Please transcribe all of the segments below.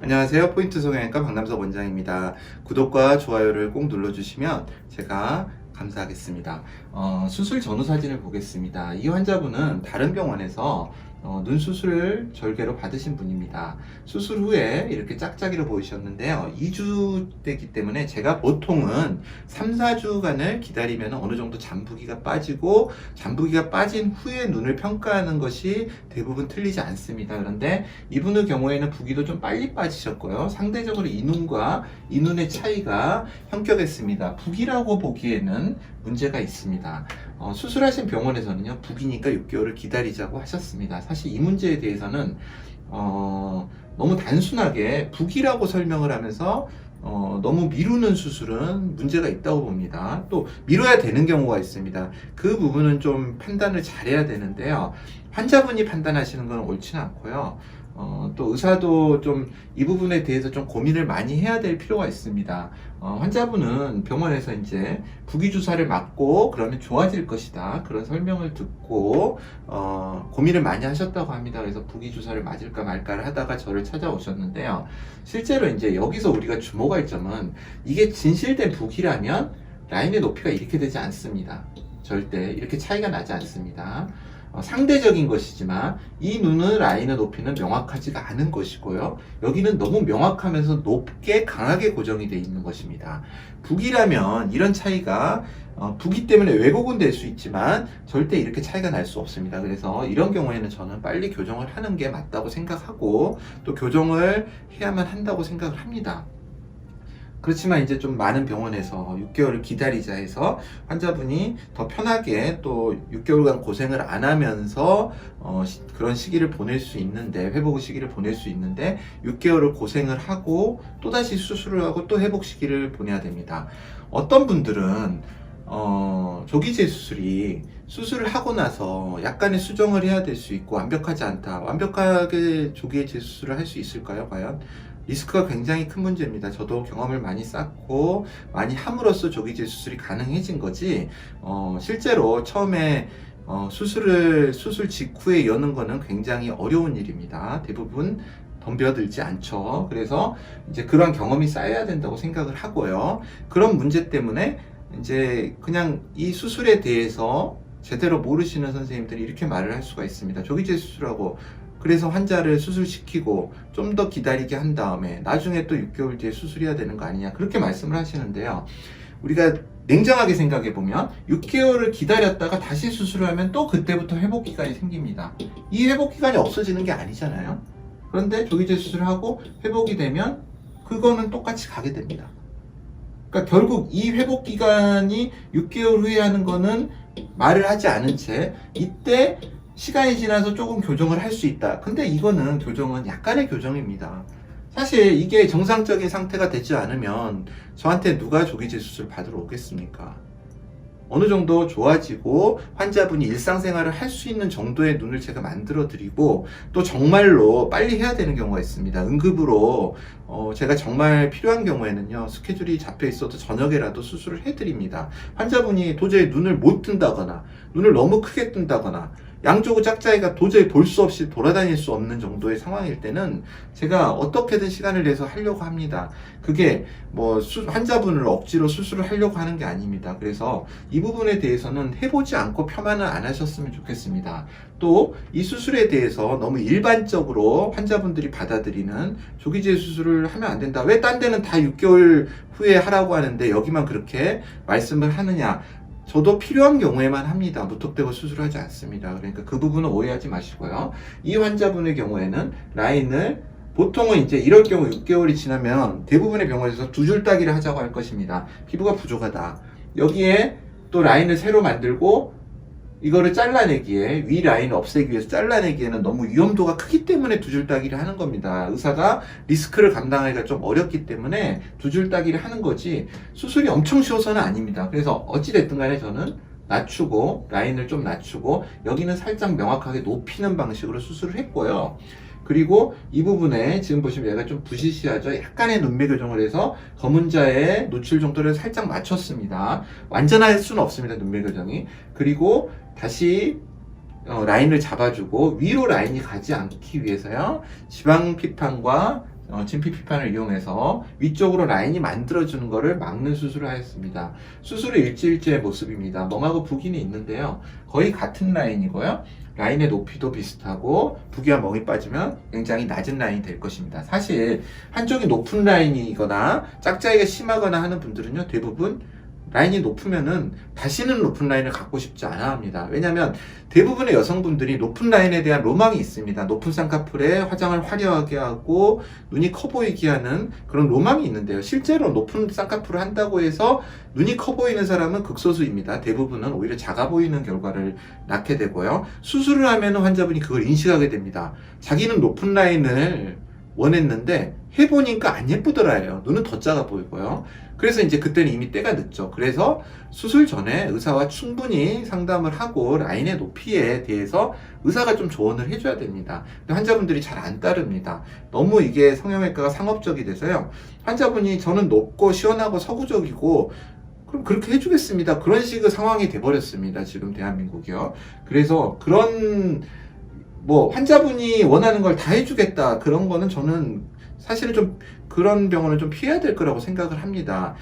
안녕하세요. 포인트 성형외과 박남석 원장입니다. 구독과 좋아요를 꼭 눌러주시면 제가 감사하겠습니다. 수술 전후 사진을 보겠습니다. 이 환자분은 다른 병원에서 눈 수술을 절개로 받으신 분입니다. 수술 후에 이렇게 짝짝이로 보이셨는데요. 2주 되기 때문에 제가 보통은 3, 4주간을 기다리면 어느 정도 잠부기가 빠지고, 잠부기가 빠진 후에 눈을 평가하는 것이 대부분 틀리지 않습니다. 그런데 이분의 경우에는 부기도 좀 빨리 빠지셨고요. 상대적으로 이 눈과 이 눈의 차이가 현격했습니다. 부기라고 보기에는 문제가 있습니다. 수술하신 병원에서는요, 부기니까 6개월을 기다리자고 하셨습니다. 사실 이 문제에 대해서는 너무 단순하게 부기라고 설명을 하면서 너무 미루는 수술은 문제가 있다고 봅니다. 또 미뤄야 되는 경우가 있습니다. 그 부분은 좀 판단을 잘해야 되는데요. 환자분이 판단하시는 건 옳지는 않고요. 또 의사도 좀 이 부분에 대해서 좀 고민을 많이 해야 될 필요가 있습니다. 환자분은 병원에서 이제 부기 주사를 맞고 그러면 좋아질 것이다, 그런 설명을 듣고 고민을 많이 하셨다고 합니다. 그래서 부기 주사를 맞을까 말까를 하다가 저를 찾아오셨는데요. 실제로 이제 여기서 우리가 주목할 점은, 이게 진실된 부기라면 라인의 높이가 이렇게 되지 않습니다. 절대 이렇게 차이가 나지 않습니다. 상대적인 것이지만 이 눈의 라인의 높이는 명확하지가 않은 것이고요. 여기는 너무 명확하면서 높게 강하게 고정이 되어 있는 것입니다. 부기라면 이런 차이가 부기 때문에 왜곡은 될 수 있지만 절대 이렇게 차이가 날 수 없습니다. 그래서 이런 경우에는 저는 빨리 교정을 하는 게 맞다고 생각하고, 또 교정을 해야만 한다고 생각을 합니다. 그렇지만 이제 좀 많은 병원에서 6개월을 기다리자 해서 환자분이 더 편하게 또 6개월간 고생을 안 하면서 그런 시기를 보낼 수 있는데, 회복 시기를 보낼 수 있는데 6개월을 고생을 하고 또다시 수술을 하고 또 회복 시기를 보내야 됩니다. 어떤 분들은 조기제 수술이 수술을 하고 나서 약간의 수정을 해야 될 수 있고, 완벽하지 않다, 완벽하게 조기에 재수술을 할 수 있을까요? 과연? 리스크가 굉장히 큰 문제입니다. 저도 경험을 많이 쌓고 많이 함으로써 조기제 수술이 가능해진 거지, 실제로 처음에 수술 직후에 여는 거는 굉장히 어려운 일입니다. 대부분 덤벼들지 않죠. 그래서 이제 그런 경험이 쌓여야 된다고 생각을 하고요. 그런 문제 때문에 이제 그냥 이 수술에 대해서 제대로 모르시는 선생님들이 이렇게 말을 할 수가 있습니다. 조기제 수술하고 그래서 환자를 수술시키고 좀 더 기다리게 한 다음에 나중에 또 6개월 뒤에 수술해야 되는 거 아니냐, 그렇게 말씀을 하시는데요. 우리가 냉정하게 생각해 보면 6개월을 기다렸다가 다시 수술을 하면 또 그때부터 회복 기간이 생깁니다. 이 회복 기간이 없어지는 게 아니잖아요. 그런데 조기제 수술을 하고 회복이 되면 그거는 똑같이 가게 됩니다. 그러니까 결국 이 회복 기간이 6개월 후에 하는 거는 말을 하지 않은 채 이때 시간이 지나서 조금 교정을 할 수 있다. 근데 이거는 교정은 약간의 교정입니다. 사실 이게 정상적인 상태가 되지 않으면 저한테 누가 조기제 수술 받으러 오겠습니까? 어느 정도 좋아지고 환자분이 일상생활을 할 수 있는 정도의 눈을 제가 만들어 드리고, 또 정말로 빨리 해야 되는 경우가 있습니다. 응급으로 제가 정말 필요한 경우에는요, 스케줄이 잡혀 있어도 저녁에라도 수술을 해 드립니다. 환자분이 도저히 눈을 못 뜬다거나 눈을 너무 크게 뜬다거나 양쪽의 짝짝이가 도저히 볼 수 없이 돌아다닐 수 없는 정도의 상황일 때는 제가 어떻게든 시간을 내서 하려고 합니다. 그게 뭐 환자분을 억지로 수술을 하려고 하는 게 아닙니다. 그래서 이 부분에 대해서는 해보지 않고 폄하는 안 하셨으면 좋겠습니다. 또 이 수술에 대해서 너무 일반적으로 환자분들이 받아들이는 조기제 수술을 하면 안 된다, 왜 딴 데는 다 6개월 후에 하라고 하는데 여기만 그렇게 말씀을 하느냐, 저도 필요한 경우에만 합니다. 무턱대고 수술하지 않습니다. 그러니까 그 부분은 오해하지 마시고요. 이 환자분의 경우에는 라인을 보통은 이제 이럴 경우 6개월이 지나면 대부분의 병원에서 두 줄 따기를 하자고 할 것입니다. 피부가 부족하다, 여기에 또 라인을 새로 만들고 이거를 잘라내기에, 위 라인을 없애기 위해서 잘라내기에는 너무 위험도가 크기 때문에 두 줄 따기를 하는 겁니다. 의사가 리스크를 감당하기가 좀 어렵기 때문에 두 줄 따기를 하는 거지, 수술이 엄청 쉬워서는 아닙니다. 그래서 어찌됐든 간에 저는 낮추고, 라인을 좀 낮추고 여기는 살짝 명확하게 높이는 방식으로 수술을 했고요. 그리고 이 부분에 지금 보시면 얘가 좀 부시시하죠. 약간의 눈매 교정을 해서 검은자의 노출 정도를 살짝 맞췄습니다. 완전할 수는 없습니다, 눈매 교정이. 그리고 다시 라인을 잡아주고 위로 라인이 가지 않기 위해서요, 지방 피판과 진피피판을 이용해서 위쪽으로 라인이 만들어주는 것을 막는 수술을 하였습니다. 수술의 일지일지의 모습입니다. 멍하고 부기는 있는데요. 거의 같은 라인이고요. 라인의 높이도 비슷하고 부기와 멍이 빠지면 굉장히 낮은 라인이 될 것입니다. 사실 한쪽이 높은 라인이거나 짝짜기가 심하거나 하는 분들은요, 대부분 라인이 높으면은 다시는 높은 라인을 갖고 싶지 않아 합니다. 왜냐하면 대부분의 여성분들이 높은 라인에 대한 로망이 있습니다. 높은 쌍꺼풀에 화장을 화려하게 하고 눈이 커 보이게 하는 그런 로망이 있는데요. 실제로 높은 쌍꺼풀을 한다고 해서 눈이 커 보이는 사람은 극소수입니다. 대부분은 오히려 작아 보이는 결과를 낳게 되고요. 수술을 하면 환자분이 그걸 인식하게 됩니다. 자기는 높은 라인을 원했는데 해보니까 안 예쁘더라요. 눈은 더 작아 보이고요. 그래서 이제 그때는 이미 때가 늦죠. 그래서 수술 전에 의사와 충분히 상담을 하고 라인의 높이에 대해서 의사가 좀 조언을 해줘야 됩니다. 근데 환자분들이 잘 안 따릅니다. 너무 이게 성형외과가 상업적이 돼서요. 환자분이 저는 높고 시원하고 서구적이고 그럼 그렇게 해주겠습니다. 그런 식의 상황이 돼버렸습니다. 지금 대한민국이요. 그래서 그런 환자분이 원하는 걸 다 해주겠다. 그런 거는 저는 사실은 좀 그런 병원은 좀 피해야 될 거라고 생각을 합니다.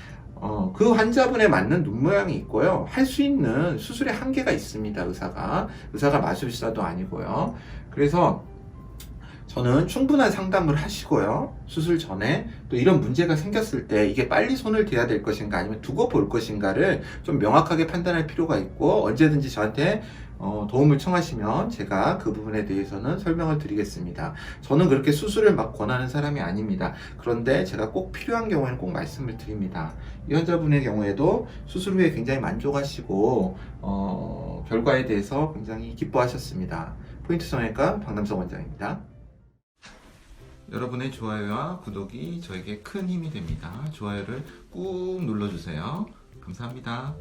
그 환자분에 맞는 눈 모양이 있고요. 할 수 있는 수술의 한계가 있습니다. 의사가 마술사도 아니고요. 그래서 저는 충분한 상담을 하시고요. 수술 전에 또 이런 문제가 생겼을 때 이게 빨리 손을 대야 될 것인가 아니면 두고 볼 것인가를 좀 명확하게 판단할 필요가 있고 언제든지 저한테 도움을 청하시면 제가 그 부분에 대해서는 설명을 드리겠습니다. 저는 그렇게 수술을 막 권하는 사람이 아닙니다. 그런데 제가 꼭 필요한 경우에는 꼭 말씀을 드립니다. 이 환자분의 경우에도 수술 후에 굉장히 만족하시고 결과에 대해서 굉장히 기뻐하셨습니다. 포인트 성형외과 박남석 원장입니다. 여러분의 좋아요와 구독이 저에게 큰 힘이 됩니다. 좋아요를 꾹 눌러주세요. 감사합니다.